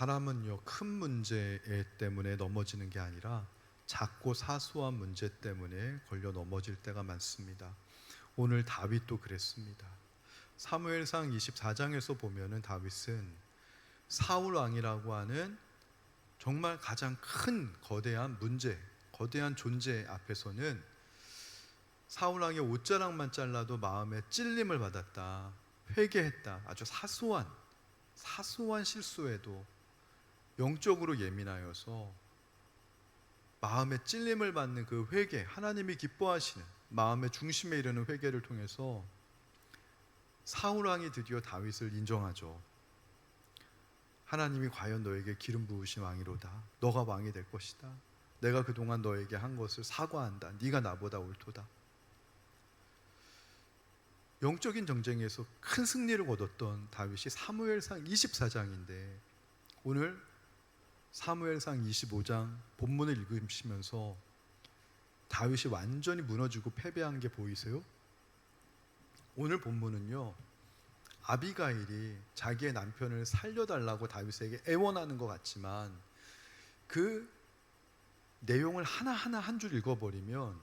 사람은요, 큰 문제 때문에 넘어지는 게 아니라 작고 사소한 문제 때문에 걸려 넘어질 때가 많습니다. 오늘 다윗도 그랬습니다. 사무엘상 24장에서 보면은 다윗은 사울 왕이라고 하는 정말 가장 큰 거대한 문제, 거대한 존재 앞에서는 사울 왕의 옷자락만 잘라도 마음에 찔림을 받았다, 회개했다. 아주 사소한 실수에도 영적으로 예민하여서 마음에 찔림을 받는 그 회개, 하나님이 기뻐하시는 마음의 중심에 이르는 회개를 통해서 사울 왕이 드디어 다윗을 인정하죠. 하나님이 과연 너에게 기름 부으신 왕이로다. 너가 왕이 될 것이다. 내가 그동안 너에게 한 것을 사과한다. 네가 나보다 옳도다. 영적인 전쟁에서 큰 승리를 거뒀던 다윗이 사무엘상 24장인데 오늘 사무엘상 25장 본문을 읽으시면서 다윗이 완전히 무너지고 패배한 게 보이세요? 오늘 본문은요, 아비가일이 자기의 남편을 살려달라고 다윗에게 애원하는 것 같지만 그 내용을 하나하나 한 줄 읽어버리면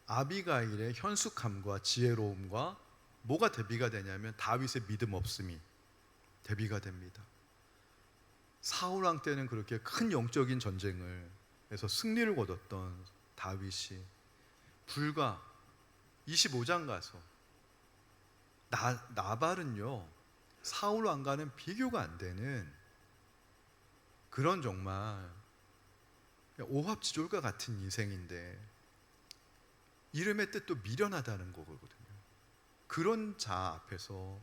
아비가일의 현숙함과 지혜로움과 뭐가 대비가 되냐면 다윗의 믿음 없음이 대비가 됩니다. 사울 왕 때는 그렇게 큰 영적인 전쟁을 해서 승리를 거뒀던 다윗이 불과 25장 가서 나발은요, 사울 왕과는 비교가 안 되는 그런 정말 오합지졸과 같은 인생인데 이름의 뜻도 미련하다는 거거든요. 그런 자 앞에서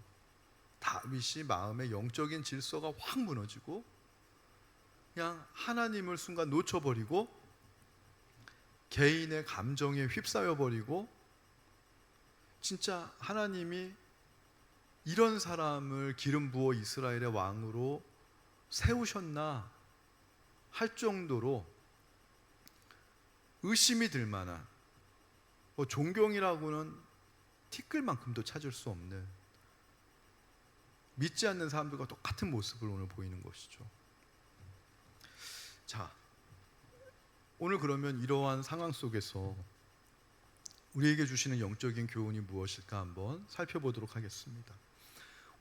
다윗이 마음의 영적인 질서가 확 무너지고 그냥 하나님을 순간 놓쳐버리고 개인의 감정에 휩싸여버리고 진짜 하나님이 이런 사람을 기름 부어 이스라엘의 왕으로 세우셨나 할 정도로 의심이 들 만한 존경이라고는 티끌만큼도 찾을 수 없는 믿지 않는 사람들과 똑같은 모습을 오늘 보이는 것이죠. 자, 오늘 그러면 이러한 상황 속에서 우리에게 주시는 영적인 교훈이 무엇일까 한번 살펴보도록 하겠습니다.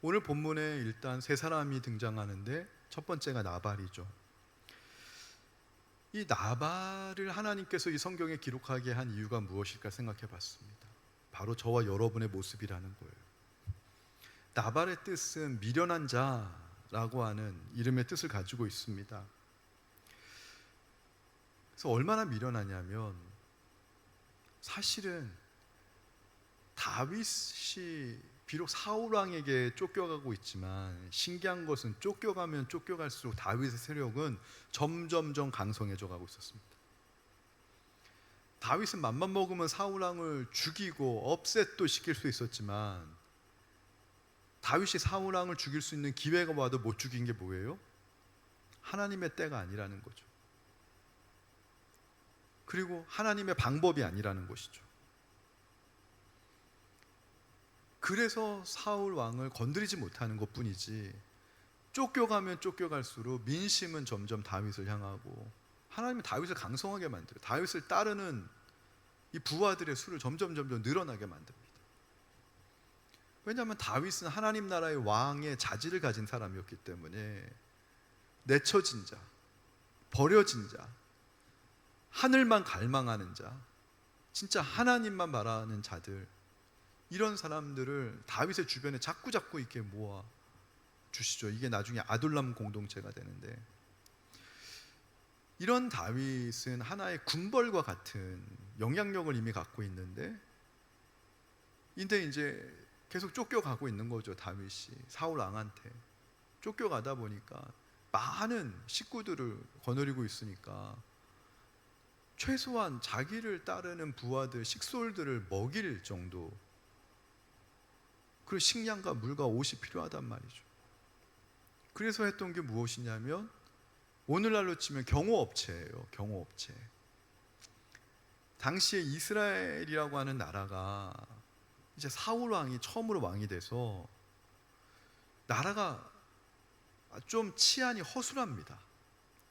오늘 본문에 일단 세 사람이 등장하는데 첫 번째가 나발이죠. 이 나발을 하나님께서 이 성경에 기록하게 한 이유가 무엇일까 생각해 봤습니다. 바로 저와 여러분의 모습이라는 거예요. 나발의 뜻은 미련한 자라고 하는 이름의 뜻을 가지고 있습니다. 그래서 얼마나 미련하냐면 사실은 다윗이 비록 사울 왕에게 쫓겨가고 있지만 신기한 것은 쫓겨가면 쫓겨갈수록 다윗의 세력은 점점점 강성해져 가고 있었습니다. 다윗은 맘만 먹으면 사울 왕을 죽이고 업셋도 시킬 수 있었지만 다윗이 사울 왕을 죽일 수 있는 기회가 와도 못 죽인 게 뭐예요? 하나님의 때가 아니라는 거죠. 그리고 하나님의 방법이 아니라는 것이죠. 그래서 사울 왕을 건드리지 못하는 것뿐이지 쫓겨가면 쫓겨갈수록 민심은 점점 다윗을 향하고 하나님은 다윗을 강성하게 만들어요. 다윗을 따르는 이 부하들의 수를 점점 늘어나게 만듭니다. 왜냐하면 다윗은 하나님 나라의 왕의 자질을 가진 사람이었기 때문에 내쳐진 자, 버려진 자, 하늘만 갈망하는 자, 진짜 하나님만 바라는 자들, 이런 사람들을 다윗의 주변에 자꾸 이렇게 모아 주시죠. 이게 나중에 아둘람 공동체가 되는데, 이런 다윗은 하나의 군벌과 같은 영향력을 이미 갖고 있는데 이제 계속 쫓겨가고 있는 거죠. 다윗이 사울 왕한테 쫓겨가다 보니까 많은 식구들을 거느리고 있으니까 최소한 자기를 따르는 부하들, 식솔들을 먹일 정도 그 식량과 물과 옷이 필요하단 말이죠. 그래서 했던 게 무엇이냐면 오늘날로 치면 경호업체예요. 경호업체. 당시에 이스라엘이라고 하는 나라가 이제 사울 왕이 처음으로 왕이 돼서 나라가 좀 치안이 허술합니다.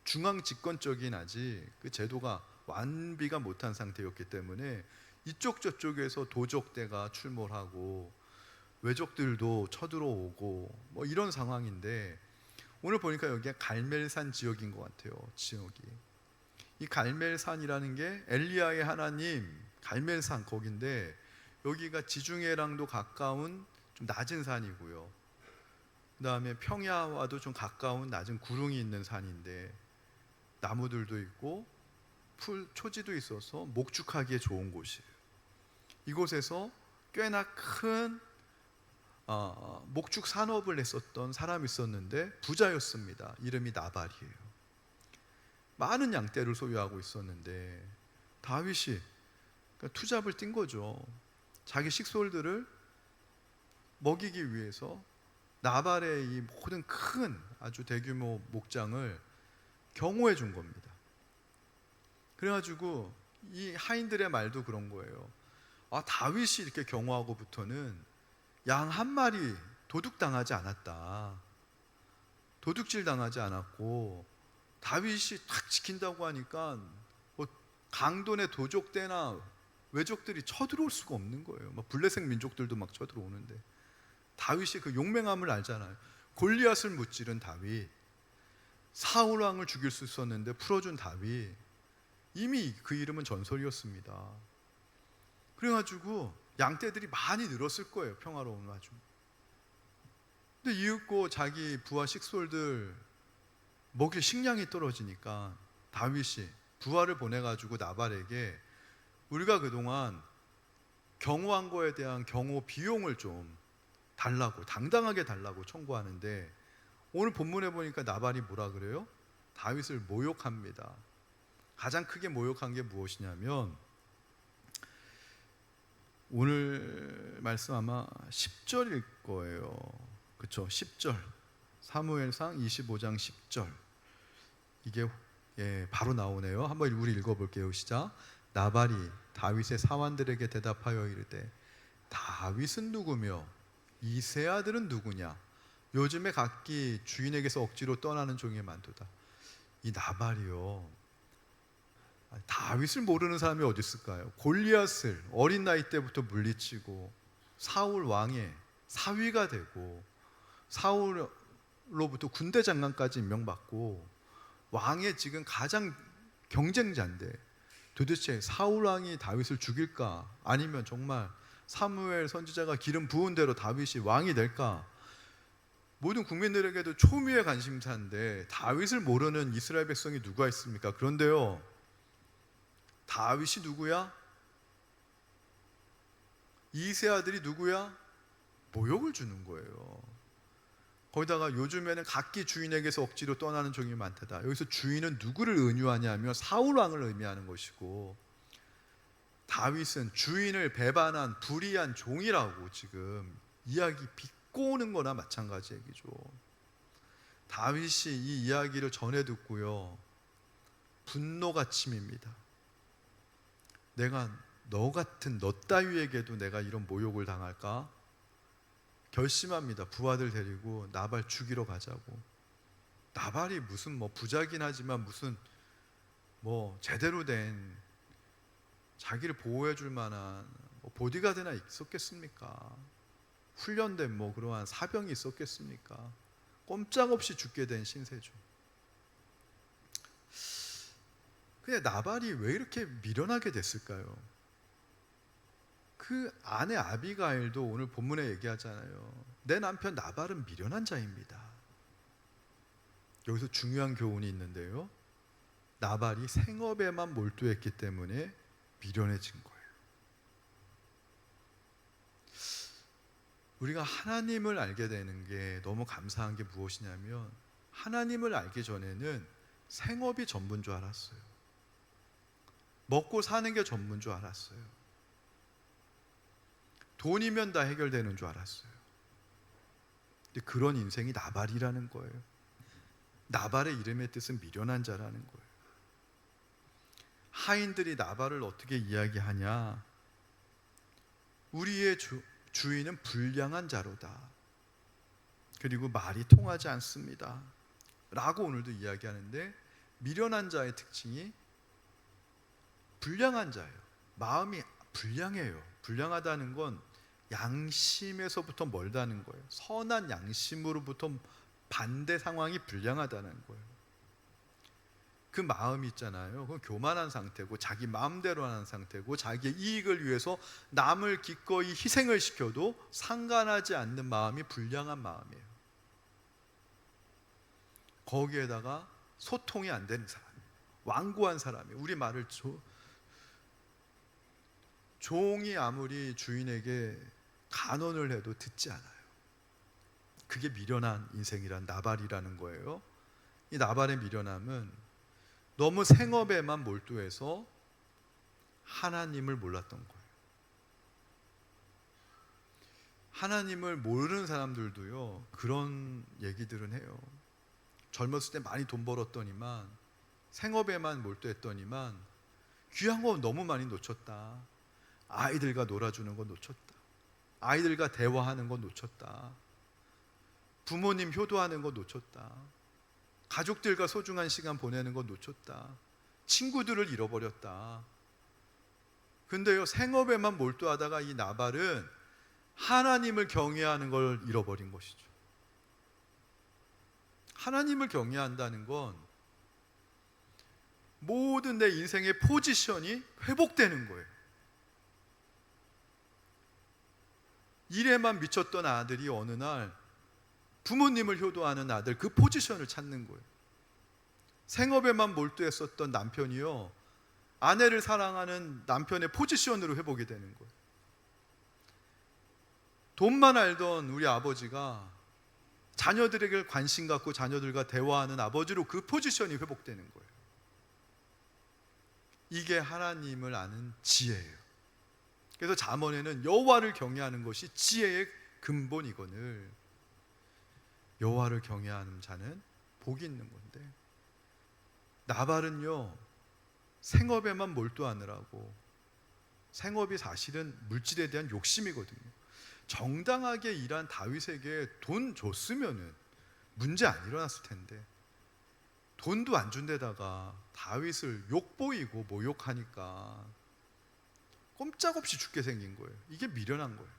중앙 집권적인 아직 그 제도가 완비가 못한 상태였기 때문에 이쪽 저쪽에서 도적대가 출몰하고 외적들도 쳐들어오고 뭐 이런 상황인데, 오늘 보니까 여기가 갈멜산 지역인 것 같아요. 지역이, 이 갈멜산이라는 게 엘리야의 하나님 갈멜산 거긴데, 여기가 지중해랑도 가까운 좀 낮은 산이고요, 그 다음에 평야와도 좀 가까운 낮은 구릉이 있는 산인데 나무들도 있고 초지도 있어서 목축하기에 좋은 곳이에요. 이곳에서 꽤나 큰 목축 산업을 했었던 사람이 있었는데 부자였습니다. 이름이 나발이에요. 많은 양떼를 소유하고 있었는데 다윗이 투잡을 뛴 거죠. 자기 식솔들을 먹이기 위해서 나발의 이 모든 큰 아주 대규모 목장을 경호해 준 겁니다. 그래가지고 이 하인들의 말도 그런 거예요. 다윗이 이렇게 경호하고부터는 양 한 마리 도둑당하지 않았다. 도둑질 당하지 않았고, 다윗이 탁 지킨다고 하니까 뭐 강돈의 도적대나 외적들이 쳐들어올 수가 없는 거예요. 막 블레셋 민족들도 막 쳐들어오는데, 다윗이 그 용맹함을 알잖아요. 골리앗을 무찌른 다윗, 사울 왕을 죽일 수 있었는데 풀어준 다윗, 이미 그 이름은 전설이었습니다. 그래가지고 양떼들이 많이 늘었을 거예요. 평화로운 와중. 근데 이윽고 자기 부하 식솔들 먹일 식량이 떨어지니까 다윗이 부하를 보내가지고 나발에게 우리가 그동안 경호한 거에 대한 경호 비용을 좀 달라고, 당당하게 달라고 청구하는데, 오늘 본문에 보니까 나발이 뭐라 그래요? 다윗을 모욕합니다. 가장 크게 모욕한 게 무엇이냐면, 오늘 말씀 아마 10절일 거예요. 그렇죠? 10절. 사무엘상 25장 10절. 이게 바로 나오네요. 한번 우리 읽어볼게요. 시작. 나발이 다윗의 사환들에게 대답하여 이르되 다윗은 누구며 이세 아들은 누구냐? 요즘에 각기 주인에게서 억지로 떠나는 종이 많도다. 이 나발이요, 다윗을 모르는 사람이 어디 있을까요? 골리앗을 어린 나이 때부터 물리치고 사울 왕의 사위가 되고 사울로부터 군대 장관까지 임명받고 왕의 지금 가장 경쟁자인데, 도대체 사울 왕이 다윗을 죽일까? 아니면 정말 사무엘 선지자가 기름 부은 대로 다윗이 왕이 될까? 모든 국민들에게도 초미의 관심사인데 다윗을 모르는 이스라엘 백성이 누가 있습니까? 그런데요, 다윗이 누구야? 이세 아들이 누구야? 모욕을 주는 거예요. 거기다가 요즘에는 각기 주인에게서 억지로 떠나는 종이 많다다. 여기서 주인은 누구를 은유하냐면 사울 왕을 의미하는 것이고, 다윗은 주인을 배반한 불의한 종이라고 지금 이야기 비꼬는 거나 마찬가지 얘기죠. 다윗이 이 이야기를 전해 듣고요, 분노가 치밉니다. 내가 너 같은 너 따위에게도 내가 이런 모욕을 당할까? 결심합니다. 부하들 데리고 나발 죽이러 가자고. 나발이 무슨 뭐 부자긴 하지만 무슨 뭐 제대로 된 자기를 보호해 줄 만한 뭐 보디가드나 있었겠습니까? 훈련된 뭐 그러한 사병이 있었겠습니까? 꼼짝없이 죽게 된 신세죠. 근데 나발이 왜 이렇게 미련하게 됐을까요? 그 아내 아비가일도 오늘 본문에 얘기하잖아요. 내 남편 나발은 미련한 자입니다. 여기서 중요한 교훈이 있는데요, 나발이 생업에만 몰두했기 때문에 미련해진 거예요. 우리가 하나님을 알게 되는 게 너무 감사한 게 무엇이냐면, 하나님을 알기 전에는 생업이 전부인 줄 알았어요. 먹고 사는 게 전부인 줄 알았어요. 돈이면 다 해결되는 줄 알았어요. 근데 그런 인생이 나발이라는 거예요. 나발의 이름의 뜻은 미련한 자라는 거예요. 하인들이 나발을 어떻게 이야기하냐? 우리의 주인은 불량한 자로다. 그리고 말이 통하지 않습니다 라고 오늘도 이야기하는데, 미련한 자의 특징이 불량한 자예요. 마음이 불량해요. 불량하다는 건 양심에서부터 멀다는 거예요. 선한 양심으로부터 반대 상황이 불량하다는 거예요. 그 마음이 있잖아요. 그건 교만한 상태고, 자기 마음대로 하는 상태고, 자기의 이익을 위해서 남을 기꺼이 희생을 시켜도 상관하지 않는 마음이 불량한 마음이에요. 거기에다가 소통이 안 되는 사람, 완고한 사람이, 우리 말을 종이 아무리 주인에게 간언을 해도 듣지 않아요. 그게 미련한 인생이란 나발이라는 거예요. 이 나발의 미련함은 너무 생업에만 몰두해서 하나님을 몰랐던 거예요. 하나님을 모르는 사람들도요, 그런 얘기들은 해요. 젊었을 때 많이 돈 벌었더니만, 생업에만 몰두했더니만 귀한 거 너무 많이 놓쳤다. 아이들과 놀아주는 거 놓쳤다. 아이들과 대화하는 거 놓쳤다. 부모님 효도하는 거 놓쳤다. 가족들과 소중한 시간 보내는 거 놓쳤다. 친구들을 잃어버렸다. 근데요, 생업에만 몰두하다가 이 나발은 하나님을 경외하는 걸 잃어버린 것이죠. 하나님을 경외한다는 건 모든 내 인생의 포지션이 회복되는 거예요. 일에만 미쳤던 아들이 어느 날 부모님을 효도하는 아들, 그 포지션을 찾는 거예요. 생업에만 몰두했었던 남편이요, 아내를 사랑하는 남편의 포지션으로 회복이 되는 거예요. 돈만 알던 우리 아버지가 자녀들에게 관심 갖고 자녀들과 대화하는 아버지로 그 포지션이 회복되는 거예요. 이게 하나님을 아는 지혜예요. 그래서 잠언에는 여호와를 경외하는 것이 지혜의 근본이거늘 여호와를 경외하는 자는 복이 있는 건데, 나발은요, 생업에만 몰두하느라고, 생업이 사실은 물질에 대한 욕심이거든요. 정당하게 일한 다윗에게 돈 줬으면은 문제 안 일어났을 텐데, 돈도 안 준 데다가 다윗을 욕보이고 모욕하니까 꼼짝없이 죽게 생긴 거예요. 이게 미련한 거예요.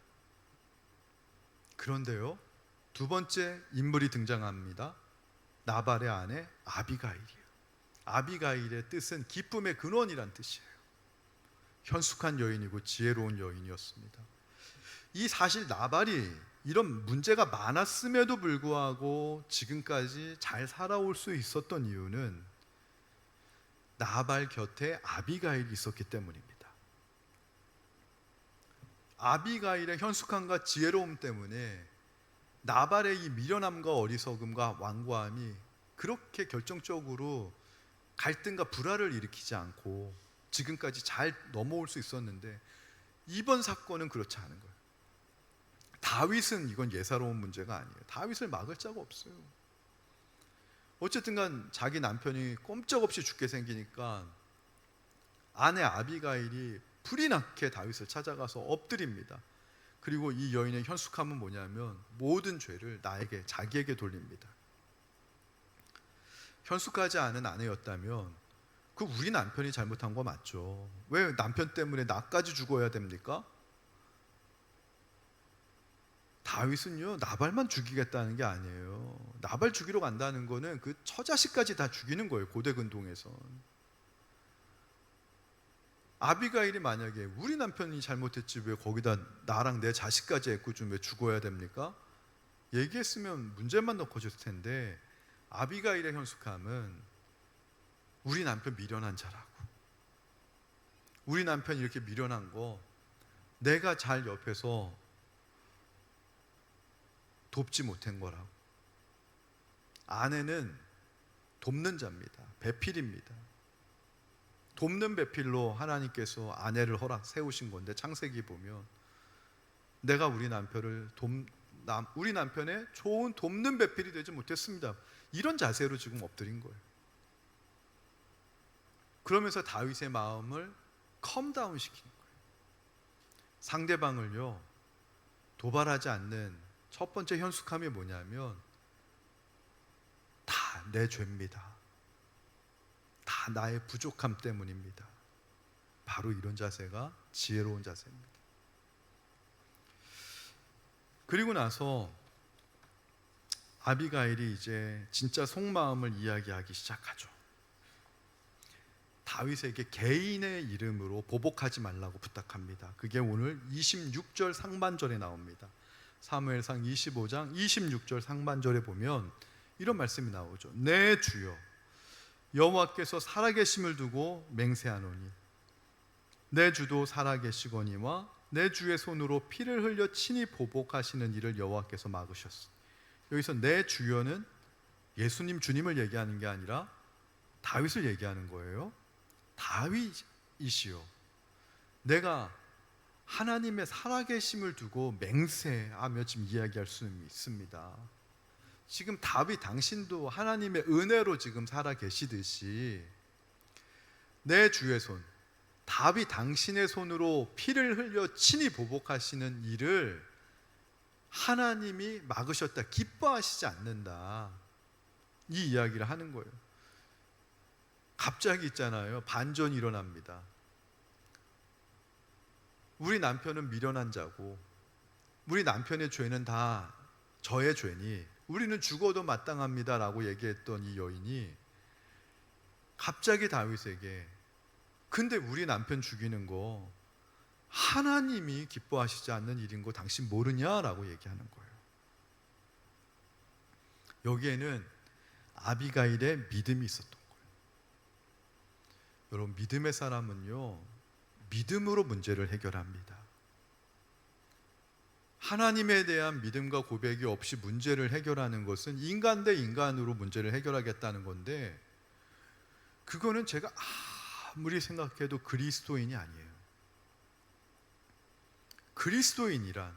그런데요, 두 번째 인물이 등장합니다. 나발의 아내 아비가일이에요. 아비가일의 뜻은 기쁨의 근원이란 뜻이에요. 현숙한 여인이고 지혜로운 여인이었습니다. 이 사실 나발이 이런 문제가 많았음에도 불구하고 지금까지 잘 살아올 수 있었던 이유는 나발 곁에 아비가일이 있었기 때문입니다. 아비가일의 현숙함과 지혜로움 때문에 나발의 이 미련함과 어리석음과 완고함이 그렇게 결정적으로 갈등과 불화를 일으키지 않고 지금까지 잘 넘어올 수 있었는데, 이번 사건은 그렇지 않은 거예요. 다윗은 이건 예사로운 문제가 아니에요. 다윗을 막을 자가 없어요. 어쨌든 간 자기 남편이 꼼짝없이 죽게 생기니까 아내 아비가일이 불이 나게 다윗을 찾아가서 엎드립니다. 그리고 이 여인의 현숙함은 뭐냐면 모든 죄를 자기에게 돌립니다. 현숙하지 않은 아내였다면 그 우리 남편이 잘못한 거 맞죠. 왜 남편 때문에 나까지 죽어야 됩니까? 다윗은요, 나발만 죽이겠다는 게 아니에요. 나발 죽이러 간다는 거는 그 처자식까지 다 죽이는 거예요. 고대 근동에선. 아비가일이 만약에 우리 남편이 잘못했지 왜 거기다 나랑 내 자식까지 애꿎으면 왜 죽어야 됩니까? 얘기했으면 문제만 더 커졌을 텐데, 아비가일의 현숙함은 우리 남편 미련한 자라고, 우리 남편 이렇게 미련한 거 내가 잘 옆에서 돕지 못한 거라고. 아내는 돕는 자입니다. 배필입니다. 돕는 배필로 하나님께서 아내를 세우신 건데, 창세기 보면 내가 우리 남편의 좋은 돕는 배필이 되지 못했습니다. 이런 자세로 지금 엎드린 거예요. 그러면서 다윗의 마음을 컴다운 시킨 거예요. 상대방을요, 도발하지 않는 첫 번째 현숙함이 뭐냐면 다 내 죄입니다. 다 나의 부족함 때문입니다. 바로 이런 자세가 지혜로운 자세입니다. 그리고 나서 아비가일이 이제 진짜 속마음을 이야기하기 시작하죠. 다윗에게 개인의 이름으로 보복하지 말라고 부탁합니다. 그게 오늘 26절 상반절에 나옵니다. 사무엘상 25장 26절 상반절에 보면 이런 말씀이 나오죠. 내 주여 여호와께서 살아계심을 두고 맹세하노니 내 주도 살아계시거니와 내 주의 손으로 피를 흘려 친히 보복하시는 일을 여호와께서 막으셨으니. 여기서 내 주여는 예수님 주님을 얘기하는 게 아니라 다윗을 얘기하는 거예요. 다윗이시여, 내가 하나님의 살아계심을 두고 맹세하며 지금 이야기할 수 있습니다. 지금 다윗 당신도 하나님의 은혜로 지금 살아계시듯이 내 주의 손, 다윗 당신의 손으로 피를 흘려 친히 보복하시는 일을 하나님이 막으셨다, 기뻐하시지 않는다, 이 이야기를 하는 거예요. 갑자기 있잖아요, 반전이 일어납니다. 우리 남편은 미련한 자고 우리 남편의 죄는 다 저의 죄니 우리는 죽어도 마땅합니다 라고 얘기했던 이 여인이 갑자기 다윗에게 근데 우리 남편 죽이는 거 하나님이 기뻐하시지 않는 일인 거 당신 모르냐라고 얘기하는 거예요. 여기에는 아비가일의 믿음이 있었던 거예요. 여러분, 믿음의 사람은요, 믿음으로 문제를 해결합니다. 하나님에 대한 믿음과 고백이 없이 문제를 해결하는 것은 인간 대 인간으로 문제를 해결하겠다는 건데, 그거는 제가 아무리 생각해도 그리스도인이 아니에요. 그리스도인이란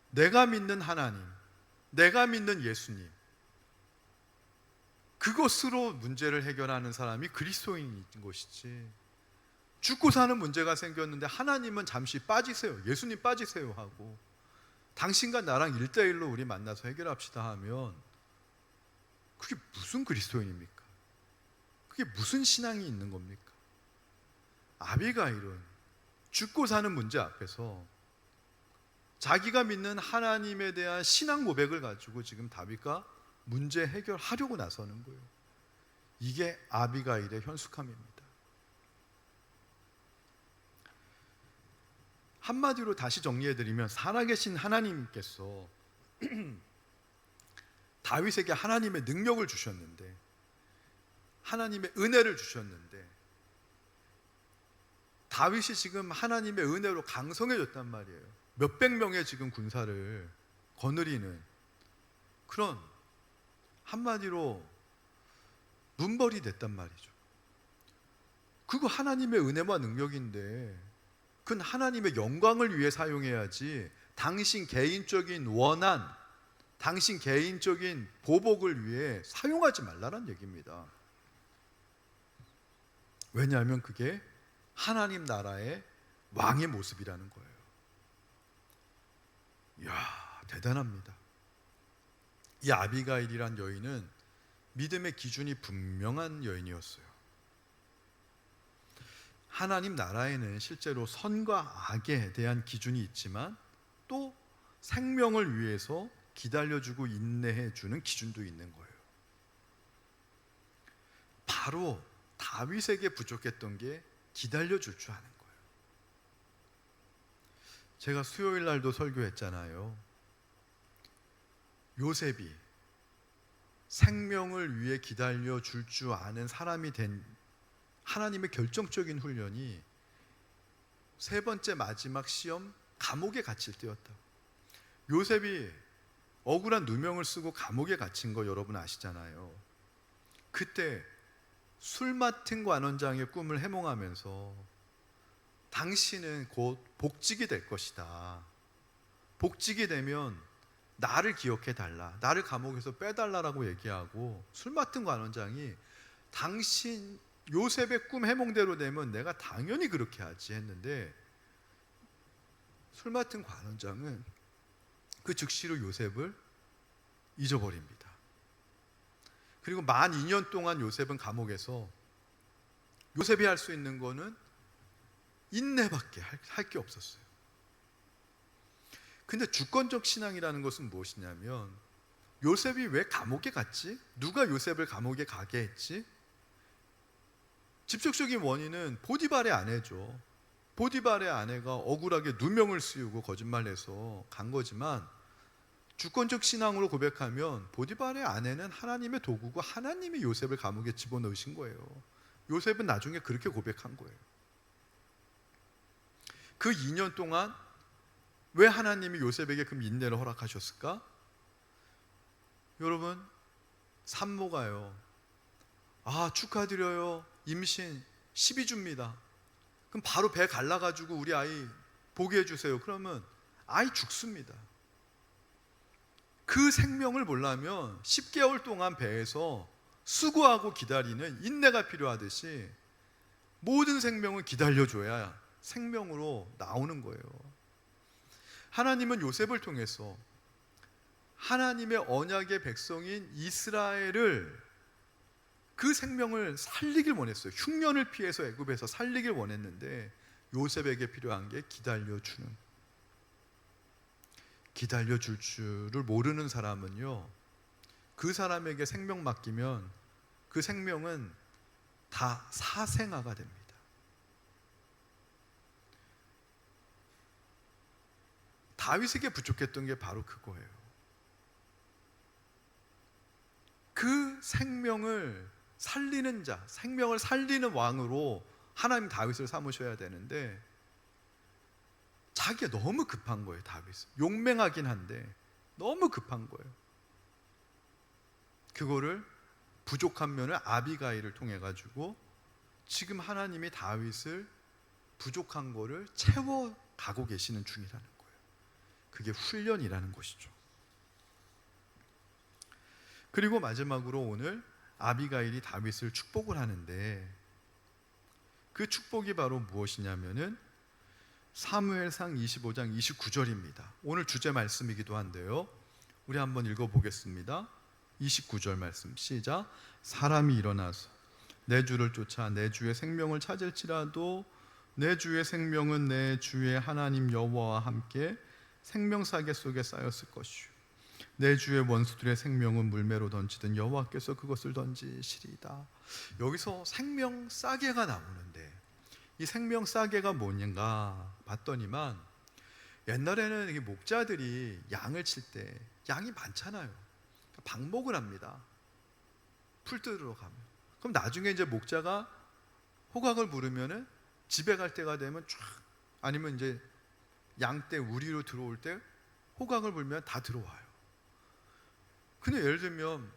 내가 믿는 하나님, 내가 믿는 예수님, 그것으로 문제를 해결하는 사람이 그리스도인인 것이지, 죽고 사는 문제가 생겼는데 하나님은 잠시 빠지세요, 예수님 빠지세요 하고 당신과 나랑 1대1로 우리 만나서 해결합시다 하면 그게 무슨 그리스도인입니까? 그게 무슨 신앙이 있는 겁니까? 아비가일은 죽고 사는 문제 앞에서 자기가 믿는 하나님에 대한 신앙 고백을 가지고 지금 다윗과 문제 해결하려고 나서는 거예요. 이게 아비가일의 현숙함입니다. 한마디로 다시 정리해드리면, 살아계신 하나님께서 다윗에게 하나님의 능력을 주셨는데, 하나님의 은혜를 주셨는데, 다윗이 지금 하나님의 은혜로 강성해졌단 말이에요. 몇백 명의 지금 군사를 거느리는 그런, 한마디로 문벌이 됐단 말이죠. 그거 하나님의 은혜와 능력인데 그건 하나님의 영광을 위해 사용해야지 당신 개인적인 원한, 당신 개인적인 보복을 위해 사용하지 말라는 얘기입니다. 왜냐하면 그게 하나님 나라의 왕의 모습이라는 거예요. 이야, 대단합니다. 이 아비가일이란 여인은 믿음의 기준이 분명한 여인이었어요. 하나님 나라에는 실제로 선과 악에 대한 기준이 있지만 또 생명을 위해서 기다려주고 인내해주는 기준도 있는 거예요. 바로 다윗에게 부족했던 게 기다려줄 줄 아는 거예요. 제가 수요일 날도 설교했잖아요. 요셉이 생명을 위해 기다려줄 줄 아는 사람이 된 하나님의 결정적인 훈련이 세 번째 마지막 시험, 감옥에 갇힐 때였다. 요셉이 억울한 누명을 쓰고 감옥에 갇힌 거 여러분 아시잖아요. 그때 술 맡은 관원장의 꿈을 해몽하면서 당신은 곧 복직이 될 것이다, 복직이 되면 나를 기억해 달라, 나를 감옥에서 빼달라라고 얘기하고, 술 맡은 관원장이 당신 요셉의 꿈 해몽대로 되면 내가 당연히 그렇게 하지 했는데, 술 맡은 관원장은 그 즉시로 요셉을 잊어버립니다. 그리고 만 2년 동안 요셉은 감옥에서 요셉이 할 수 있는 거는 인내밖에 할 게 없었어요. 근데 주권적 신앙이라는 것은 무엇이냐면, 요셉이 왜 감옥에 갔지? 누가 요셉을 감옥에 가게 했지? 직접적인 원인은 보디발의 아내죠. 보디발의 아내가 억울하게 누명을 씌우고 거짓말해서 간 거지만, 주권적 신앙으로 고백하면 보디발의 아내는 하나님의 도구고 하나님이 요셉을 감옥에 집어넣으신 거예요. 요셉은 나중에 그렇게 고백한 거예요. 그 2년 동안 왜 하나님이 요셉에게 그 인내를 허락하셨을까? 여러분, 산모가요, 축하드려요, 임신 12주입니다. 그럼 바로 배 갈라가지고 우리 아이 보게 해주세요. 그러면 아이 죽습니다. 그 생명을 보려면 10개월 동안 배에서 수고하고 기다리는 인내가 필요하듯이 모든 생명을 기다려줘야 생명으로 나오는 거예요. 하나님은 요셉을 통해서 하나님의 언약의 백성인 이스라엘을, 그 생명을 살리길 원했어요. 흉년을 피해서 애굽에서 살리길 원했는데, 요셉에게 필요한 게 기다려줄 줄을 모르는 사람은요, 그 사람에게 생명 맡기면 그 생명은 다 사생아가 됩니다. 다윗에게 부족했던 게 바로 그거예요. 그 생명을 살리는 자, 생명을 살리는 왕으로 하나님 다윗을 삼으셔야 되는데, 자기가 너무 급한 거예요. 다윗은 용맹하긴 한데 너무 급한 거예요. 그거를 부족한 면을 아비가일을 통해 가지고 지금 하나님이 다윗을 부족한 거를 채워가고 계시는 중이라는 거예요. 그게 훈련이라는 것이죠. 그리고 마지막으로 오늘 아비가일이 다윗을 축복을 하는데, 그 축복이 바로 무엇이냐면은 사무엘상 25장 29절입니다. 오늘 주제 말씀이기도 한데요, 우리 한번 읽어보겠습니다. 29절 말씀 시작. 사람이 일어나서 내 주를 쫓아 내 주의 생명을 찾을지라도 내 주의 생명은 내 주의 하나님 여호와와 함께 생명사계 속에 쌓였을 것이요 내 주의 원수들의 생명은 물매로 던지든 여호와께서 그것을 던지시리이다. 여기서 생명싸개가 나오는데, 이 생명싸개가 뭔가 봤더니만, 옛날에는 이게 목자들이 양을 칠 때 양이 많잖아요. 방목을 합니다. 풀 뜯으러 가면. 그럼 나중에 이제 목자가 호각을 부르면은 집에 갈 때가 되면 쫙, 아니면 이제 양떼 우리로 들어올 때 호각을 불면 다 들어와요. 근데 예를 들면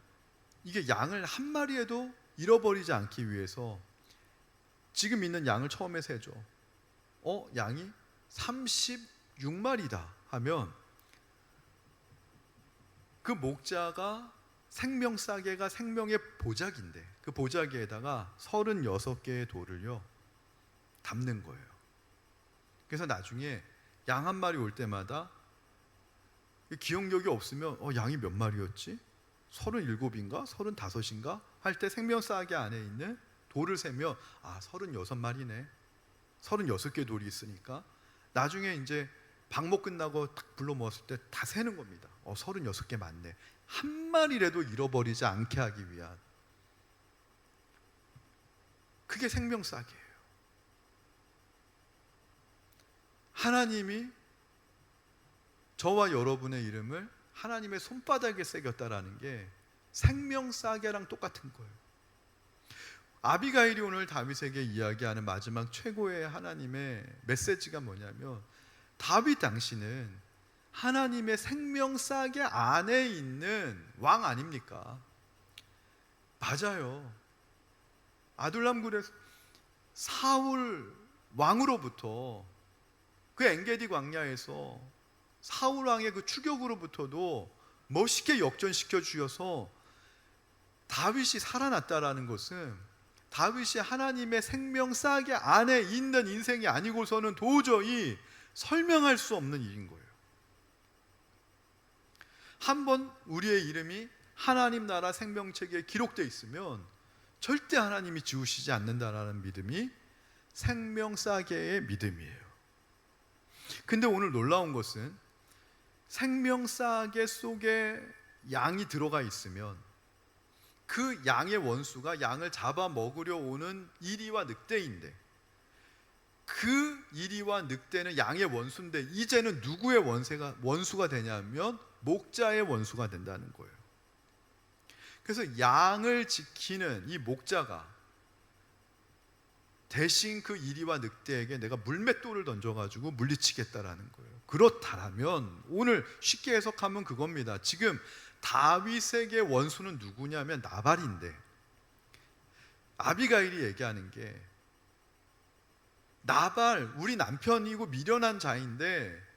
이게 양을 한 마리에도 잃어버리지 않기 위해서 지금 있는 양을 처음에 세죠. 양이 36마리다 하면 그 목자가 생명싸개가 생명의 보자기인데, 그 보자기에다가 36개의 돌을요 담는 거예요. 그래서 나중에 양 한 마리 올 때마다 기억력이 없으면 양이 몇 마리였지? 37인가? 35인가? 할 때 생명싸개 안에 있는 돌을 세면 36마리네. 36개 돌이 있으니까 나중에 이제 방목 끝나고 딱 불러 모았을 때 다 세는 겁니다. 36개 맞네. 한 마리라도 잃어버리지 않게 하기 위한, 그게 생명싸개예요. 하나님이 저와 여러분의 이름을 하나님의 손바닥에 새겼다라는 게 생명싸개랑 똑같은 거예요. 아비가일이 오늘 다윗에게 이야기하는 마지막 최고의 하나님의 메시지가 뭐냐면, 다윗 당신은 하나님의 생명싸개 안에 있는 왕 아닙니까? 맞아요. 아둘람굴의 사울 왕으로부터, 그 엔게디 광야에서 사울 왕의 그 추격으로부터도 멋있게 역전시켜 주셔서 다윗이 살아났다라는 것은, 다윗이 하나님의 생명싸개 안에 있는 인생이 아니고서는 도저히 설명할 수 없는 일인 거예요. 한번 우리의 이름이 하나님 나라 생명책에 기록되어 있으면 절대 하나님이 지우시지 않는다라는 믿음이 생명싸개의 믿음이에요. 근데 오늘 놀라운 것은 생명싸개 속에 양이 들어가 있으면 그 양의 원수가 양을 잡아 먹으려 오는 이리와 늑대인데, 그 이리와 늑대는 양의 원수인데 이제는 누구의 원수가 되냐면 목자의 원수가 된다는 거예요. 그래서 양을 지키는 이 목자가 대신 그 이리와 늑대에게 내가 물맷돌을 던져가지고 물리치겠다라는 거예요. 그렇다면 오늘 쉽게 해석하면 그겁니다. 지금 다윗에게 원수는 누구냐면 나발인데, 아비가일이 얘기하는 게 나발 우리 남편이고 미련한 자인데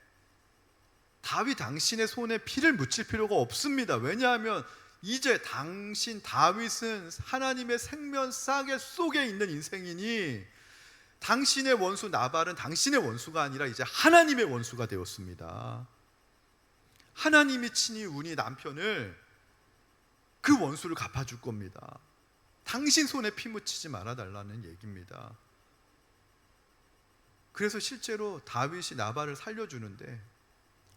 다윗 당신의 손에 피를 묻힐 필요가 없습니다. 왜냐하면 이제 당신 다윗은 하나님의 생명싸개 속에 있는 인생이니 당신의 원수 나발은 당신의 원수가 아니라 이제 하나님의 원수가 되었습니다. 하나님이 친히 우리 남편을 그 원수를 갚아줄 겁니다. 당신 손에 피 묻히지 말아달라는 얘기입니다. 그래서 실제로 다윗이 나발을 살려주는데,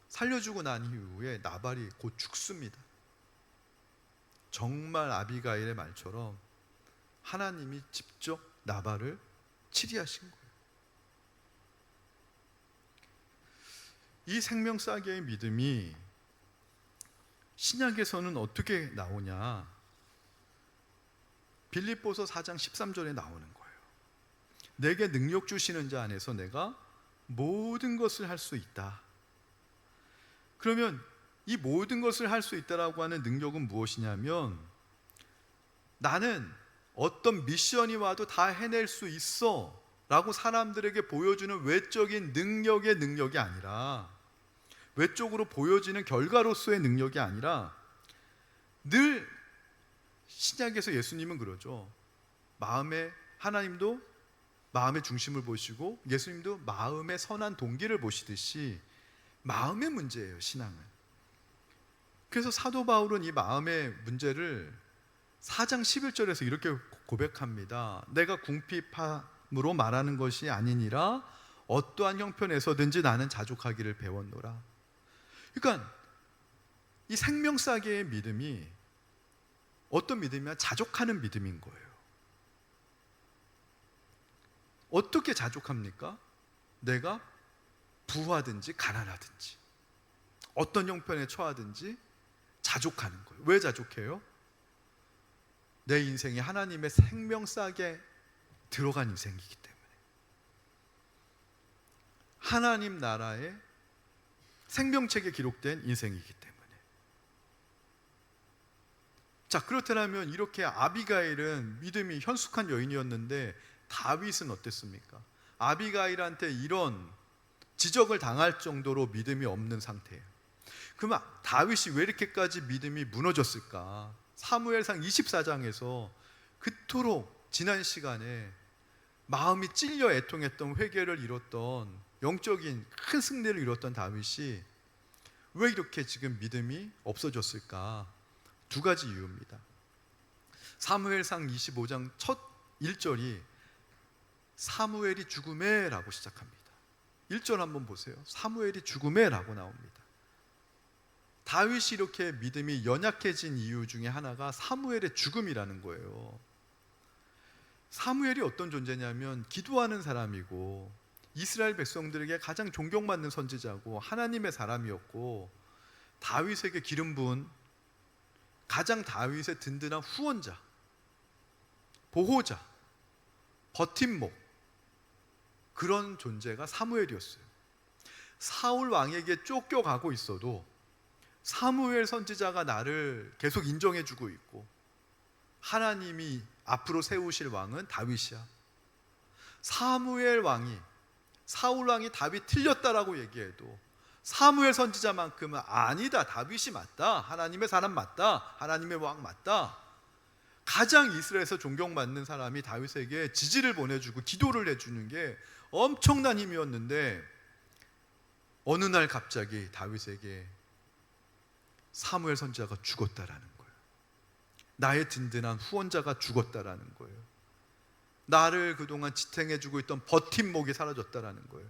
살려주고 난 이후에 나발이 곧 죽습니다. 정말 아비가일의 말처럼 하나님이 직접 나발을 치리하신 거예요. 이 생명싸개의 믿음이 신약에서는 어떻게 나오냐? 빌립보서 4장 13절에 나오는 거예요. 내게 능력 주시는 자 안에서 내가 모든 것을 할 수 있다. 그러면 이 모든 것을 할 수 있다라고 하는 능력은 무엇이냐면, 나는 어떤 미션이 와도 다 해낼 수 있어 라고 사람들에게 보여주는 외적인 능력이 아니라, 외적으로 보여지는 결과로서의 능력이 아니라, 늘 신약에서 예수님은 그러죠. 하나님도 마음의 중심을 보시고 예수님도 마음의 선한 동기를 보시듯이 마음의 문제예요, 신앙은. 그래서 사도 바울은 이 마음의 문제를 4장 11절에서 이렇게 고백합니다. 내가 궁핍함으로 말하는 것이 아니니라 어떠한 형편에서든지 나는 자족하기를 배웠노라. 그러니까 이 생명싸개의 믿음이 어떤 믿음이냐? 자족하는 믿음인 거예요. 어떻게 자족합니까? 내가 부하든지 가난하든지 어떤 형편에 처하든지 자족하는 거예요. 왜 자족해요? 내 인생이 하나님의 생명싸개 들어간 인생이기 때문에, 하나님 나라의 생명책에 기록된 인생이기 때문에. 자, 그렇다면 이렇게 아비가일은 믿음이 현숙한 여인이었는데 다윗은 어땠습니까? 아비가일한테 이런 지적을 당할 정도로 믿음이 없는 상태예요. 그러면 다윗이 왜 이렇게까지 믿음이 무너졌을까? 사무엘상 24장에서 그토록 지난 시간에 마음이 찔려 애통했던, 회개를 이뤘던, 영적인 큰 승리를 이뤘던 다윗이 왜 이렇게 지금 믿음이 없어졌을까? 두 가지 이유입니다. 사무엘상 25장 첫 1절이 사무엘이 죽음에 라고 시작합니다. 1절 한번 보세요. 사무엘이 죽음에 라고 나옵니다. 다윗이 이렇게 믿음이 연약해진 이유 중에 하나가 사무엘의 죽음이라는 거예요. 사무엘이 어떤 존재냐면 기도하는 사람이고 이스라엘 백성들에게 가장 존경받는 선지자고 하나님의 사람이었고, 다윗에게 기름 부은 가장 다윗의 든든한 후원자, 보호자, 버팀목, 그런 존재가 사무엘이었어요. 사울 왕에게 쫓겨가고 있어도 사무엘 선지자가 나를 계속 인정해주고 있고, 하나님이 앞으로 세우실 왕은 다윗이야. 사무엘 왕이, 사울 왕이 다윗 틀렸다라고 얘기해도 사무엘 선지자만큼은 아니다, 다윗이 맞다, 하나님의 사람 맞다, 하나님의 왕 맞다. 가장 이스라엘에서 존경받는 사람이 다윗에게 지지를 보내주고 기도를 해주는 게 엄청난 힘이었는데, 어느 날 갑자기 다윗에게 사무엘 선지자가 죽었다라는 거예요. 나의 든든한 후원자가 죽었다라는 거예요. 나를 그동안 지탱해주고 있던 버팀목이 사라졌다라는 거예요.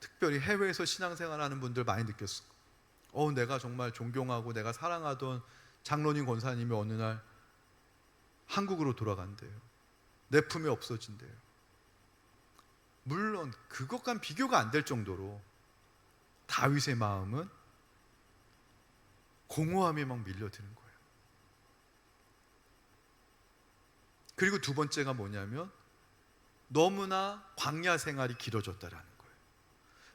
특별히 해외에서 신앙생활하는 분들 많이 느꼈을 거예요. 내가 정말 존경하고 내가 사랑하던 장로님 권사님이 어느 날 한국으로 돌아간대요. 내 품에 없어진대요. 물론 그것과는 비교가 안 될 정도로 다윗의 마음은 공허함에 막 밀려드는 거예요. 그리고 두 번째가 뭐냐면 너무나 광야 생활이 길어졌다라는 거예요.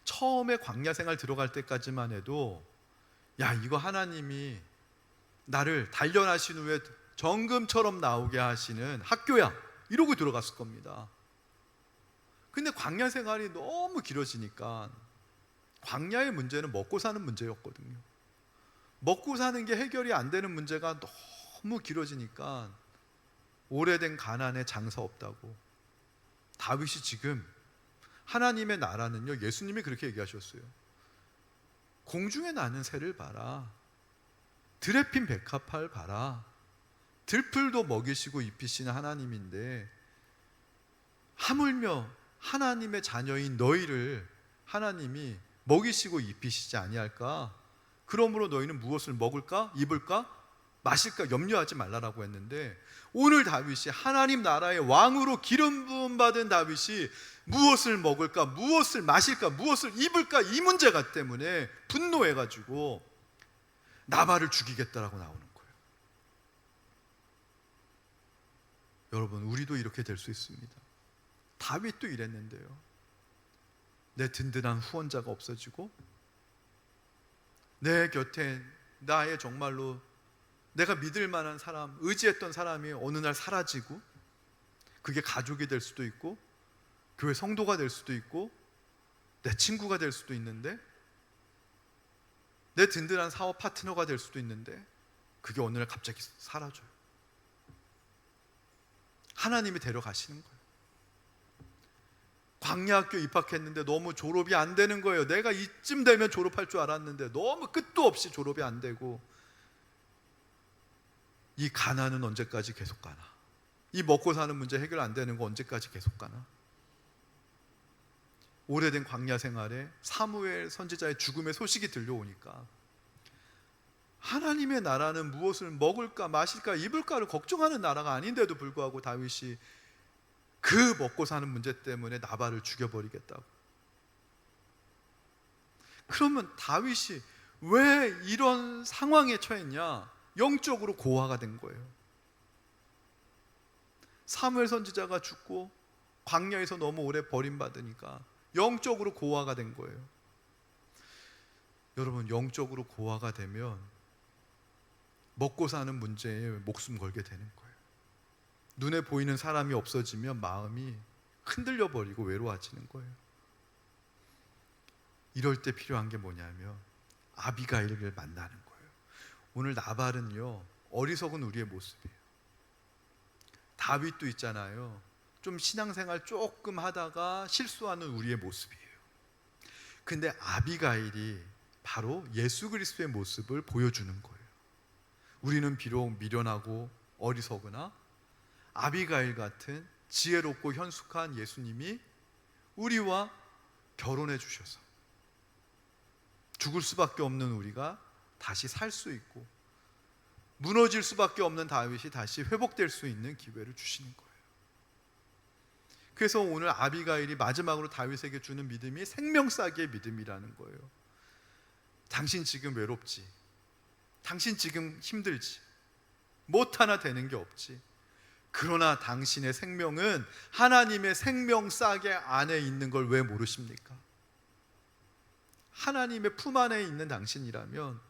처음에 광야 생활 들어갈 때까지만 해도 이거 하나님이 나를 단련하신 후에 정금처럼 나오게 하시는 학교야 이러고 들어갔을 겁니다. 근데 광야 생활이 너무 길어지니까, 광야의 문제는 먹고 사는 문제였거든요. 먹고 사는 게 해결이 안 되는 문제가 너무 길어지니까 오래된 가난에 장사 없다고. 다윗이 지금 하나님의 나라는요, 예수님이 그렇게 얘기하셨어요. 공중에 나는 새를 봐라, 들에 핀 백합화를 봐라. 들풀도 먹이시고 입히시는 하나님인데 하물며 하나님의 자녀인 너희를 하나님이 먹이시고 입히시지 아니할까? 그러므로 너희는 무엇을 먹을까? 입을까? 마실까? 염려하지 말라라고 했는데, 오늘 다윗이 하나님 나라의 왕으로 기름 부음 받은 다윗이 무엇을 먹을까? 무엇을 마실까? 무엇을 입을까? 이 문제가 때문에 분노해가지고 나발을 죽이겠다라고 나오는 거예요. 여러분, 우리도 이렇게 될 수 있습니다. 다윗도 이랬는데요. 내 든든한 후원자가 없어지고 내 곁에 나의 정말로 내가 믿을 만한 사람, 의지했던 사람이 어느 날 사라지고, 그게 가족이 될 수도 있고 교회 성도가 될 수도 있고 내 친구가 될 수도 있는데, 내 든든한 사업 파트너가 될 수도 있는데, 그게 어느 날 갑자기 사라져요. 하나님이 데려가시는 거예요. 광야학교 입학했는데 너무 졸업이 안 되는 거예요. 내가 이쯤 되면 졸업할 줄 알았는데 너무 끝도 없이 졸업이 안 되고, 이 가난은 언제까지 계속 가나? 이 먹고 사는 문제 해결 안 되는 거 언제까지 계속 가나? 오래된 광야 생활에 사무엘 선지자의 죽음의 소식이 들려오니까 하나님의 나라는 무엇을 먹을까 마실까 입을까를 걱정하는 나라가 아닌데도 불구하고 다윗이 그 먹고 사는 문제 때문에 나발을 죽여버리겠다고. 그러면 다윗이 왜 이런 상황에 처했냐? 영적으로 고아가 된 거예요. 사무엘 선지자가 죽고 광야에서 너무 오래 버림받으니까 영적으로 고아가 된 거예요. 여러분, 영적으로 고아가 되면 먹고 사는 문제에 목숨 걸게 되는 거예요. 눈에 보이는 사람이 없어지면 마음이 흔들려 버리고 외로워지는 거예요. 이럴 때 필요한 게 뭐냐면 아비가일을 만나는 거예요. 오늘 나발은요, 어리석은 우리의 모습이에요. 다윗도 있잖아요. 좀 신앙생활 조금 하다가 실수하는 우리의 모습이에요. 근데 아비가일이 바로 예수 그리스도의 모습을 보여주는 거예요. 우리는 비록 미련하고 어리석으나 아비가일 같은 지혜롭고 현숙한 예수님이 우리와 결혼해 주셔서 죽을 수밖에 없는 우리가 다시 살 수 있고, 무너질 수밖에 없는 다윗이 다시 회복될 수 있는 기회를 주시는 거예요. 그래서 오늘 아비가일이 마지막으로 다윗에게 주는 믿음이 생명싸기의 믿음이라는 거예요. 당신 지금 외롭지? 당신 지금 힘들지? 못 하나 되는 게 없지? 그러나 당신의 생명은 하나님의 생명싸개 안에 있는 걸 왜 모르십니까? 하나님의 품 안에 있는 당신이라면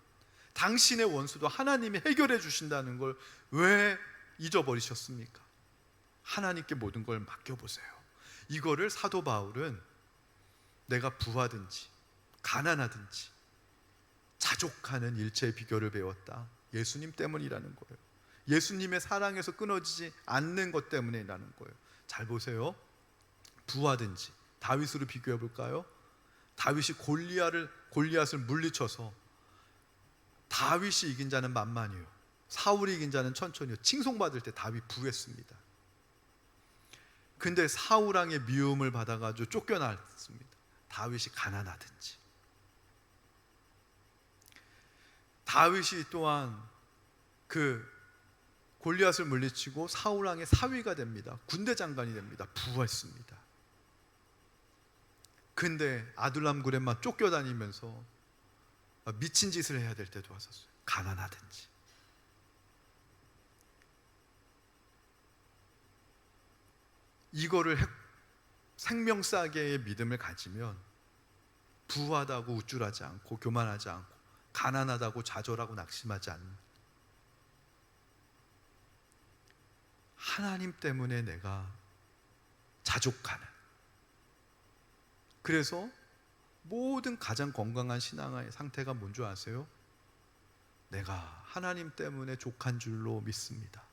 당신의 원수도 하나님이 해결해 주신다는 걸 왜 잊어버리셨습니까? 하나님께 모든 걸 맡겨보세요. 이거를 사도 바울은 내가 부하든지 가난하든지 자족하는 일체의 비결을 배웠다. 예수님 때문이라는 거예요. 예수님의 사랑에서 끊어지지 않는 것 때문이라는 거예요. 잘 보세요. 부하든지 다윗으로 비교해 볼까요? 다윗이 골리앗을 물리쳐서 다윗이 이긴 자는 만만히요, 사울이 이긴 자는 천천히요. 칭송받을 때 다윗 부했습니다. 근데 사울 왕의 미움을 받아가지고 쫓겨났습니다. 다윗이 가난하든지. 다윗이 또한 그 골리앗을 물리치고 사울 왕의 사위가 됩니다. 군대 장관이 됩니다. 부했습니다. 근데 아둘람 굴에만 쫓겨다니면서 미친 짓을 해야 될 때도 왔었어요. 가난하든지. 이거를 생명싸게의 믿음을 가지면 부하다고 우쭐하지 않고 교만하지 않고 가난하다고 좌절하고 낙심하지 않는, 하나님 때문에 내가 자족하는, 그래서 모든 가장 건강한 신앙의 상태가 뭔지 아세요? 내가 하나님 때문에 족한 줄로 믿습니다.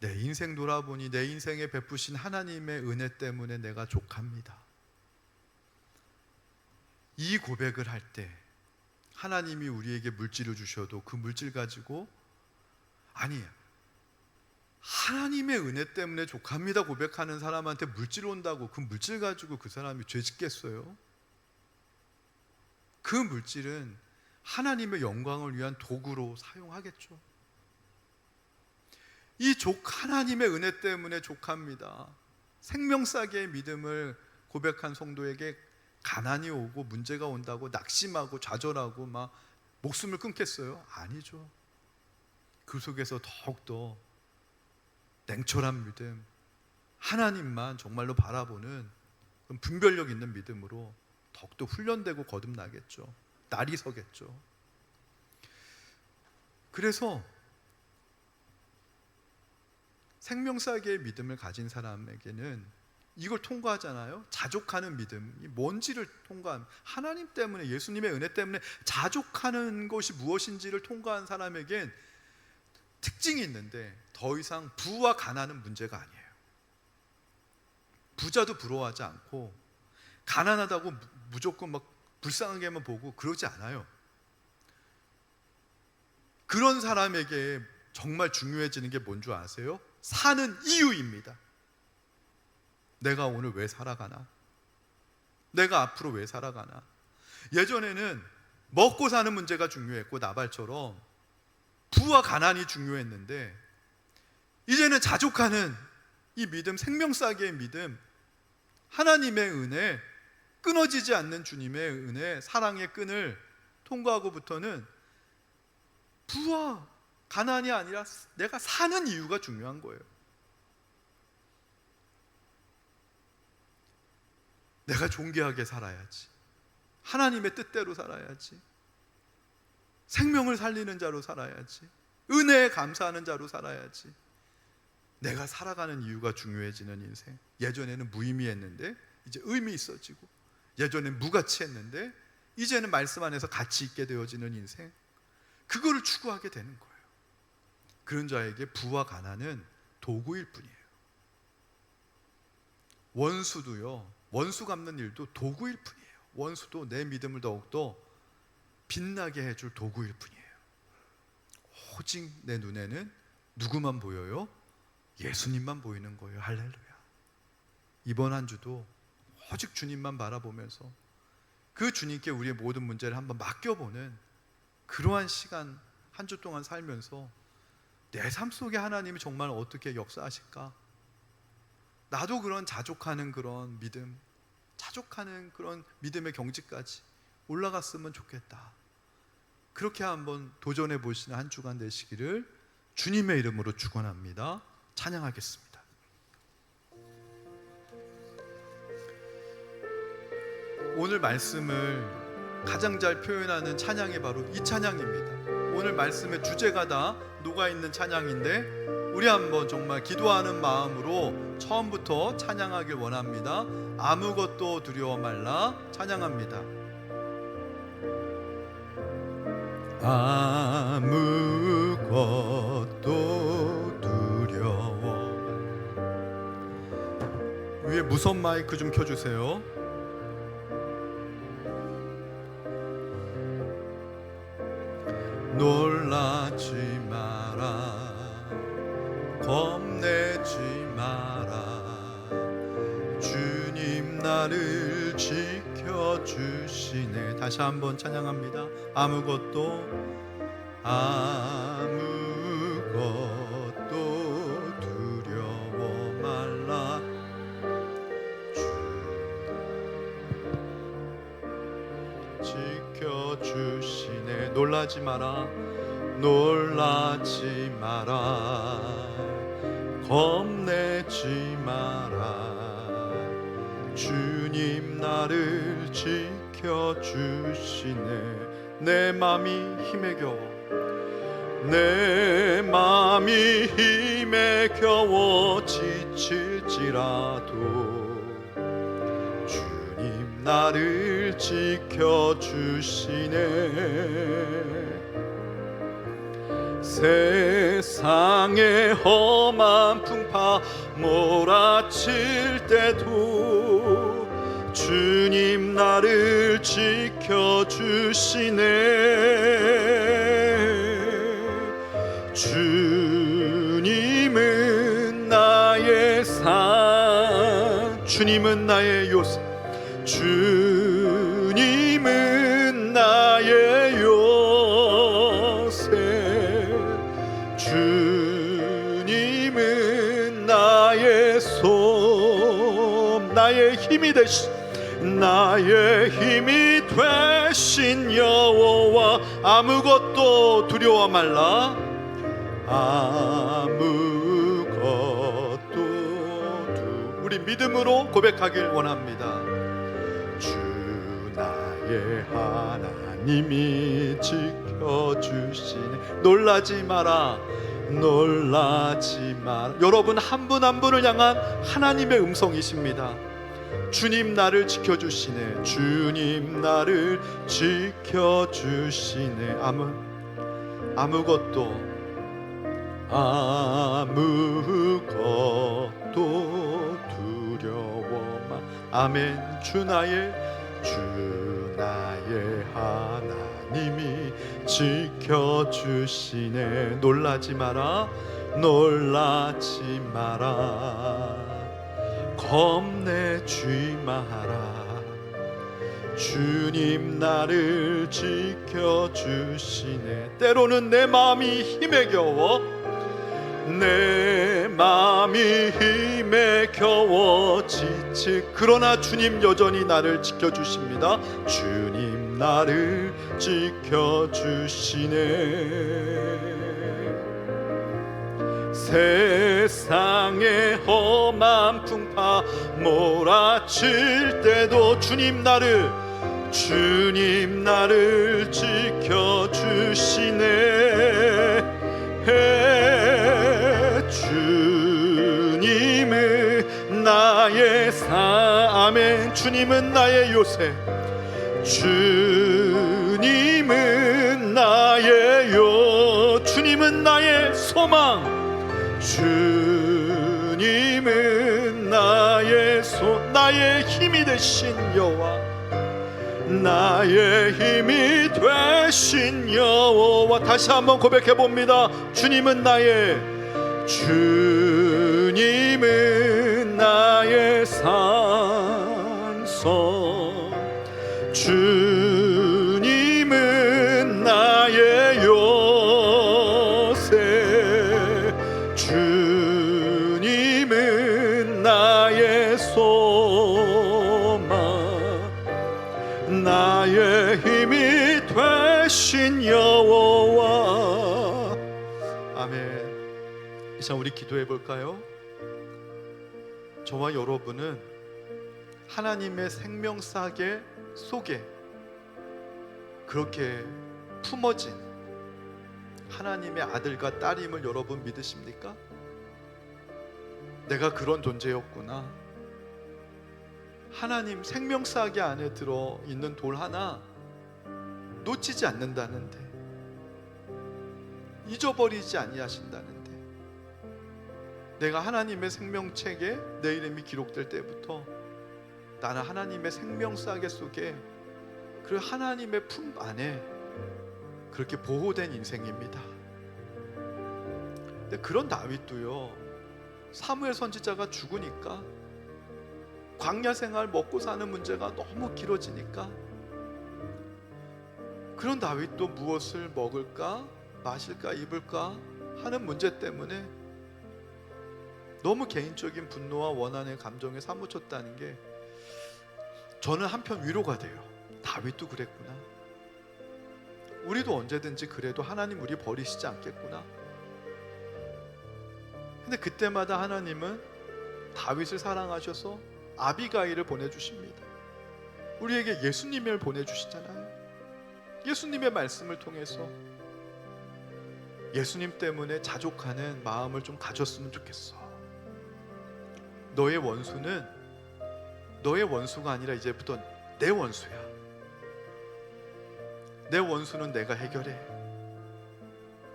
내 인생 돌아보니 내 인생에 베푸신 하나님의 은혜 때문에 내가 족합니다. 이 고백을 할 때 하나님이 우리에게 물질을 주셔도 그 물질 가지고, 아니, 하나님의 은혜 때문에 족합니다 고백하는 사람한테 물질 온다고 그 물질 가지고 그 사람이 죄 짓겠어요? 그 물질은 하나님의 영광을 위한 도구로 사용하겠죠. 이 하나님의 은혜 때문에 족합니다. 생명싸게의 믿음을 고백한 성도에게 가난이 오고 문제가 온다고 낙심하고 좌절하고 막 목숨을 끊겠어요? 아니죠. 그 속에서 더욱더 냉철한 믿음, 하나님만 정말로 바라보는 분별력 있는 믿음으로 더욱더 훈련되고 거듭나겠죠. 날이 서겠죠. 그래서 생명싸게의 믿음을 가진 사람에게는 이걸 통과하잖아요. 자족하는 믿음이 뭔지를 통과한, 하나님 때문에, 예수님의 은혜 때문에 자족하는 것이 무엇인지를 통과한 사람에겐 특징이 있는데, 더 이상 부와 가난은 문제가 아니에요. 부자도 부러워하지 않고 가난하다고 무조건 막 불쌍하게만 보고 그러지 않아요. 그런 사람에게 정말 중요해지는 게 뭔 줄 아세요? 사는 이유입니다. 내가 오늘 왜 살아가나? 내가 앞으로 왜 살아가나? 예전에는 먹고 사는 문제가 중요했고 나발처럼 부와 가난이 중요했는데, 이제는 자족하는 이 믿음, 생명싸게의 믿음, 하나님의 은혜, 끊어지지 않는 주님의 은혜, 사랑의 끈을 통과하고부터는 부와 가난이 아니라 내가 사는 이유가 중요한 거예요. 내가 존귀하게 살아야지, 하나님의 뜻대로 살아야지, 생명을 살리는 자로 살아야지, 은혜에 감사하는 자로 살아야지. 내가 살아가는 이유가 중요해지는 인생. 예전에는 무의미했는데 이제 의미 있어지고, 예전에는 무가치했는데 이제는 말씀 안에서 가치 있게 되어지는 인생, 그거를 추구하게 되는 거예요. 그런 자에게 부와 가난은 도구일 뿐이에요. 원수도요, 원수 갚는 일도 도구일 뿐이에요. 원수도 내 믿음을 더욱더 빛나게 해줄 도구일 뿐이에요. 오직 내 눈에는 누구만 보여요? 예수님만 보이는 거예요. 할렐루야. 이번 한 주도 오직 주님만 바라보면서 그 주님께 우리의 모든 문제를 한번 맡겨보는 그러한 시간, 한 주 동안 살면서 내 삶 속에 하나님이 정말 어떻게 역사하실까? 나도 그런 자족하는 그런 믿음, 자족하는 그런 믿음의 경지까지 올라갔으면 좋겠다. 그렇게 한번 도전해 보시는 한 주간 되시기를 주님의 이름으로 축원합니다. 찬양하겠습니다. 오늘 말씀을 가장 잘 표현하는 찬양이 바로 이 찬양입니다. 오늘 말씀의 주제가 다 녹아있는 찬양인데, 우리 한번 정말 기도하는 마음으로 처음부터 찬양하길 원합니다. 아무것도 두려워 말라. 찬양합니다. 아무것도 두려워. 위에 무선 마이크 좀 켜주세요. 울지 마라. 주님 나를 지켜주시네. 다시 한번 찬양합니다. 아무것도 두려워 말라. 주 지켜주시네. 놀라지 마라. 놀라지 마라. 겁내지 마라. 주님 나를 지켜주시네. 내 맘이 힘에 겨워, 내 맘이 힘에 겨워 지칠지라도 주님 나를 지켜주시네. 세상의 험한 풍파 몰아칠 때도 주님 나를 지켜주시네. 주님은 나의 산, 주님은 나의 요새, 주님은 나의 요새, 주님은 나의 솜, 나의 힘이 되신 여호와. 아무것도 두려워 말라. 우리 믿음으로 고백하길 원합니다. 주 나의 하나님이 지켜주시네. 놀라지 마라. 놀라지 마라. 여러분 한 분 한 분을 향한 하나님의 음성이십니다. 주님 나를 지켜주시네. 주님 나를 지켜주시네. 아무것도 두려워 마. 아멘. 주 나의 하나님이 지켜주시네. 놀라지 마라. 놀라지 마라. 겁내지 마라. 주님 나를 지켜주시네. 때로는 내 마음이 힘에 겨워, 내 마음이 힘에 겨워 그러나 주님 여전히 나를 지켜주십니다. 주님 나를 지켜주시네. 세상의 험한 풍파 몰아칠 때도 주님 나를 지켜주시네. 주님은 나의 아멘. 주님은 나의 요새, 주님은 나의 주님은 나의 소망, 주님은 나의 힘이 되신 여호와, 나의 힘이 되신 여호와. 다시 한번 고백해 봅니다. 주님은 나의 산성, 주님은 나의 요새, 주님은 나의 소망, 나의 힘이 되신 여호와. 아멘. 이제 우리 기도해 볼까요? 저와 여러분은 하나님의 생명사계 속에 그렇게 품어진 하나님의 아들과 딸임을 여러분 믿으십니까? 내가 그런 존재였구나. 하나님 생명사계 안에 들어있는 돌 하나 놓치지 않는다는데, 잊어버리지 아니하신다는데, 내가 하나님의 생명책에 내 이름이 기록될 때부터 나는 하나님의 생명사계 속에 그 하나님의 품 안에 그렇게 보호된 인생입니다. 근데 그런 다윗도요, 사무엘 선지자가 죽으니까, 광야 생활 먹고 사는 문제가 너무 길어지니까, 그런 다윗도 무엇을 먹을까 마실까 입을까 하는 문제 때문에 너무 개인적인 분노와 원한의 감정에 사무쳤다는 게 저는 한편 위로가 돼요. 다윗도 그랬구나. 우리도 언제든지 그래도 하나님 우리 버리시지 않겠구나. 근데 그때마다 하나님은 다윗을 사랑하셔서 아비가일을 보내주십니다. 우리에게 예수님을 보내주시잖아요. 예수님의 말씀을 통해서 예수님 때문에 자족하는 마음을 좀 가졌으면 좋겠어. 너의 원수는 너의 원수가 아니라 이제부터 내 원수야. 내 원수는 내가 해결해.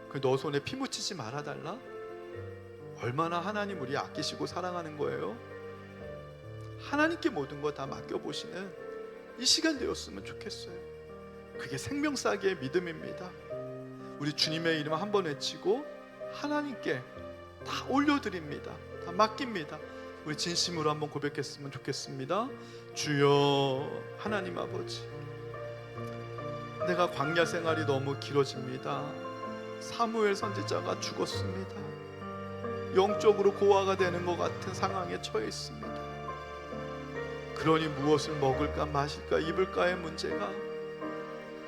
그 너 손에 피 묻히지 말아달라. 얼마나 하나님 우리 아끼시고 사랑하는 거예요. 하나님께 모든 거 다 맡겨보시는 이 시간 되었으면 좋겠어요. 그게 생명싸기의 믿음입니다. 우리 주님의 이름 한번 외치고 하나님께 다 올려드립니다. 다 맡깁니다. 우리 진심으로 한번 고백했으면 좋겠습니다. 주여 하나님 아버지, 내가 광야 생활이 너무 길어집니다. 사무엘 선지자가 죽었습니다. 영적으로 고아가 되는 것 같은 상황에 처해 있습니다. 그러니 무엇을 먹을까 마실까 입을까의 문제가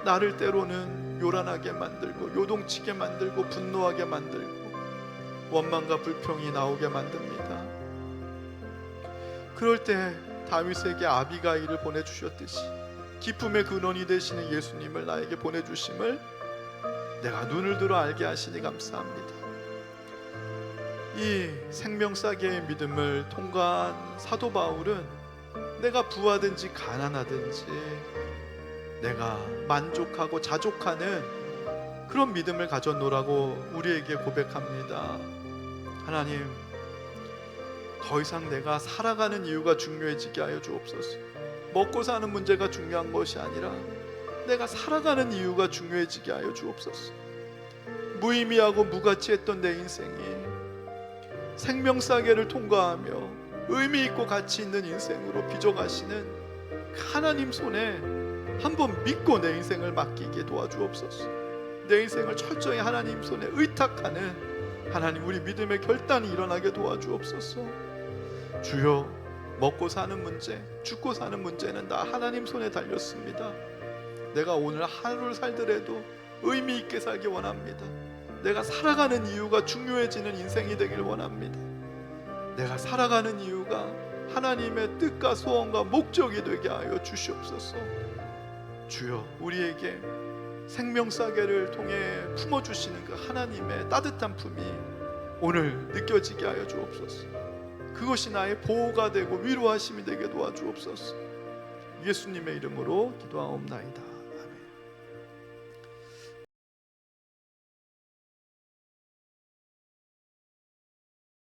나를 때로는 요란하게 만들고 요동치게 만들고 분노하게 만들고 원망과 불평이 나오게 만듭니다. 그럴 때 다윗에게 아비가일을 보내주셨듯이 기쁨의 근원이 되시는 예수님을 나에게 보내주심을 내가 눈을 들어 알게 하시니 감사합니다. 이 생명싸개의 믿음을 통과한 사도 바울은 내가 부하든지 가난하든지 내가 만족하고 자족하는 그런 믿음을 가졌노라고 우리에게 고백합니다. 하나님, 더 이상 내가 살아가는 이유가 중요해지게 하여 주옵소서. 먹고 사는 문제가 중요한 것이 아니라 내가 살아가는 이유가 중요해지게 하여 주옵소서. 무의미하고 무가치했던 내 인생이 생명싸개를 통과하며 의미 있고 가치 있는 인생으로 빚어가시는 하나님 손에 한번 믿고 내 인생을 맡기게 도와주옵소서. 내 인생을 철저히 하나님 손에 의탁하는 하나님 우리 믿음의 결단이 일어나게 도와주옵소서. 주여, 먹고 사는 문제, 죽고 사는 문제는 나 하나님 손에 달렸습니다. 내가 오늘 하루를 살더라도 의미 있게 살기 원합니다. 내가 살아가는 이유가 중요해지는 인생이 되길 원합니다. 내가 살아가는 이유가 하나님의 뜻과 소원과 목적이 되게 하여 주시옵소서. 주여, 우리에게 생명싸개를 통해 품어주시는 그 하나님의 따뜻한 품이 오늘 느껴지게 하여 주옵소서. 그것이 나의 보호가 되고 위로하심이 되게 도와주옵소서. 예수님의 이름으로 기도하옵나이다.